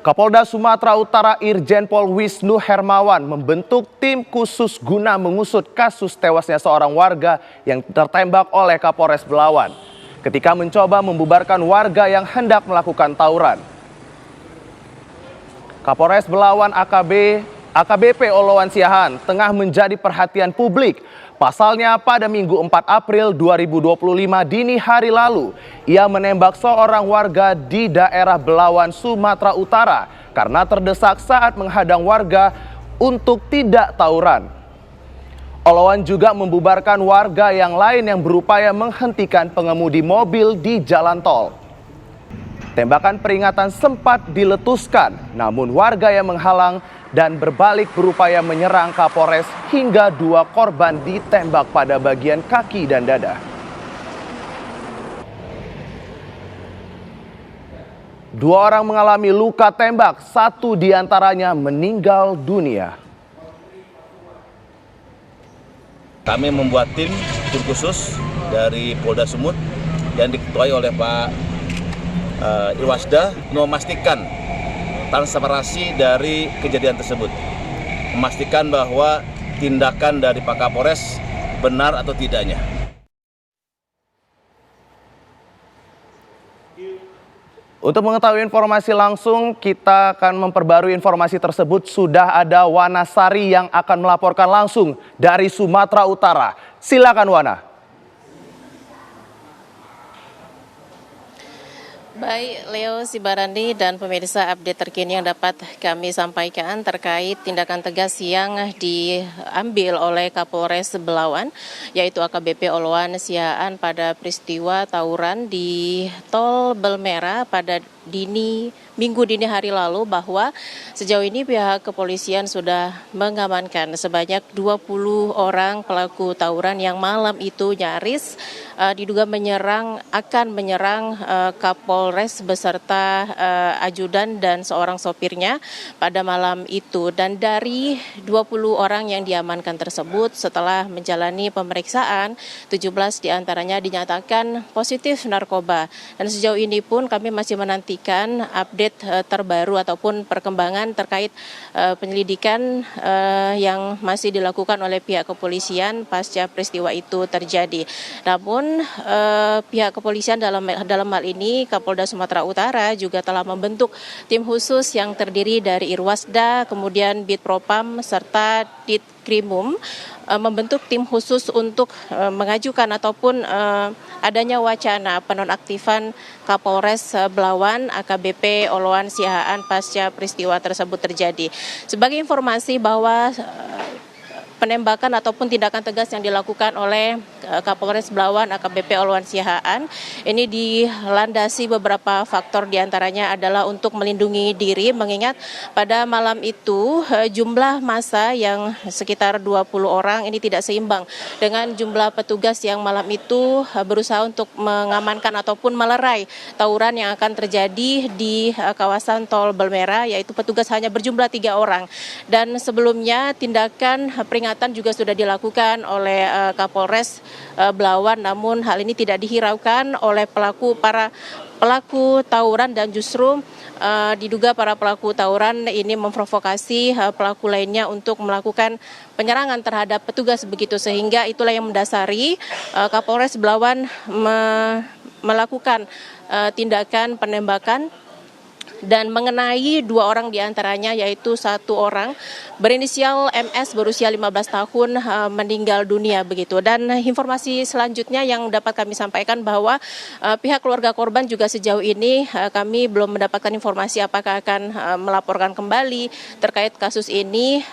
Kapolda Sumatera Utara Irjen Pol Wisnu Hermawan membentuk tim khusus guna mengusut kasus tewasnya seorang warga yang tertembak oleh Kapolres Belawan ketika mencoba membubarkan warga yang hendak melakukan tawuran. Kapolres Belawan AKBP Oloan Siahaan tengah menjadi perhatian publik. Pasalnya pada Minggu 4 April 2025 dini hari lalu, ia menembak seorang warga di daerah Belawan, Sumatera Utara karena terdesak saat menghadang warga untuk tidak tawuran. Oloan juga membubarkan warga yang lain yang berupaya menghentikan pengemudi mobil di jalan tol. Tembakan peringatan sempat diletuskan, namun warga yang menghalang dan berbalik berupaya menyerang Kapolres hingga 2 korban ditembak pada bagian kaki dan dada. 2 orang mengalami luka tembak, 1 diantaranya meninggal dunia. Kami membuat tim khusus dari Polda Sumut yang diketuai oleh Pak Irwasda memastikan transparansi dari kejadian tersebut, memastikan bahwa tindakan dari Pak Kapolres benar atau tidaknya. Untuk mengetahui informasi langsung, kita akan memperbarui informasi tersebut. Sudah ada Wana Sari yang akan melaporkan langsung dari Sumatera Utara. Silakan Wana. Baik, Leo Sibarandi dan pemirsa, update terkini yang dapat kami sampaikan terkait tindakan tegas yang diambil oleh Kapolres Belawan, yaitu AKBP Oloan Siahaan pada peristiwa tawuran di Tol Belmera pada Minggu dini hari lalu, bahwa sejauh ini pihak kepolisian sudah mengamankan sebanyak 20 orang pelaku tawuran yang malam itu nyaris diduga akan menyerang Kapolres beserta ajudan dan seorang sopirnya pada malam itu. Dan dari 20 orang yang diamankan tersebut, setelah menjalani pemeriksaan, 17 diantaranya dinyatakan positif narkoba. Dan sejauh ini pun kami masih menantikan update terbaru ataupun perkembangan terkait penyelidikan yang masih dilakukan oleh pihak kepolisian pasca peristiwa itu terjadi. Namun pihak kepolisian dalam hal ini Kapolda Sumatera Utara juga telah membentuk tim khusus yang terdiri dari Irwasda, kemudian Bitpropam serta Ditkrimum, membentuk tim khusus untuk mengajukan ataupun adanya wacana penonaktifan Kapolres Belawan AKBP Oloan Siahaan pasca peristiwa tersebut terjadi. Sebagai informasi bahwa penembakan ataupun tindakan tegas yang dilakukan oleh Kapolres Belawan AKBP Oloan Siahaan ini dilandasi beberapa faktor, diantaranya adalah untuk melindungi diri, mengingat pada malam itu jumlah massa yang sekitar 20 orang ini tidak seimbang dengan jumlah petugas yang malam itu berusaha untuk mengamankan ataupun melerai tawuran yang akan terjadi di kawasan Tol Belmera, yaitu petugas hanya berjumlah 3 orang. Dan sebelumnya tindakan peringatan juga sudah dilakukan oleh Kapolres Belawan, namun hal ini tidak dihiraukan oleh para pelaku tawuran, dan justru diduga para pelaku tawuran ini memprovokasi pelaku lainnya untuk melakukan penyerangan terhadap petugas begitu, sehingga itulah yang mendasari Kapolres Belawan melakukan tindakan penembakan dan mengenai 2 orang diantaranya, yaitu 1 orang berinisial MS berusia 15 tahun meninggal dunia begitu. Dan informasi selanjutnya yang dapat kami sampaikan bahwa pihak keluarga korban juga sejauh ini kami belum mendapatkan informasi apakah akan melaporkan kembali terkait kasus ini,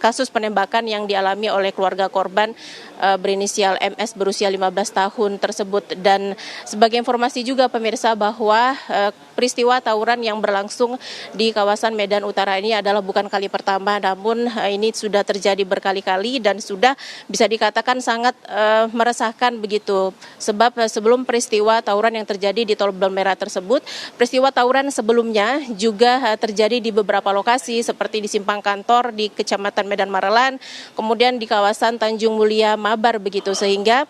kasus penembakan yang dialami oleh keluarga korban berinisial MS berusia 15 tahun tersebut. Dan sebagai informasi juga pemirsa, bahwa peristiwa tawuran yang berlangsung di kawasan Medan Utara ini adalah bukan kali pertama, namun ini sudah terjadi berkali-kali dan sudah bisa dikatakan sangat meresahkan begitu. Sebab sebelum peristiwa tawuran yang terjadi di Tol Belmera tersebut, peristiwa tawuran sebelumnya juga terjadi di beberapa lokasi seperti di Simpang Kantor di Kecamatan Medan Marelan, kemudian di kawasan Tanjung Mulia Mabar begitu, sehingga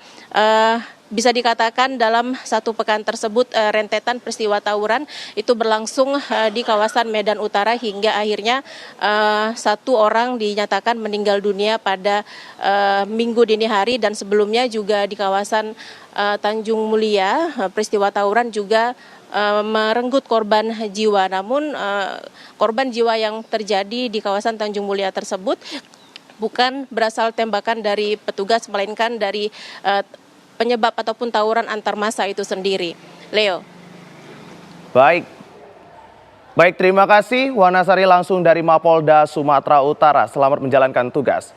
bisa dikatakan dalam satu pekan tersebut rentetan peristiwa tawuran itu berlangsung di kawasan Medan Utara hingga akhirnya satu orang dinyatakan meninggal dunia pada Minggu dini hari, dan sebelumnya juga di kawasan Tanjung Mulia peristiwa tawuran juga merenggut korban jiwa. Namun korban jiwa yang terjadi di kawasan Tanjung Mulia tersebut bukan berasal tembakan dari petugas, melainkan dari penyebab ataupun tawuran antar massa itu sendiri. Leo. Baik. Baik, terima kasih Wanasari langsung dari Mapolda Sumatera Utara. Selamat menjalankan tugas.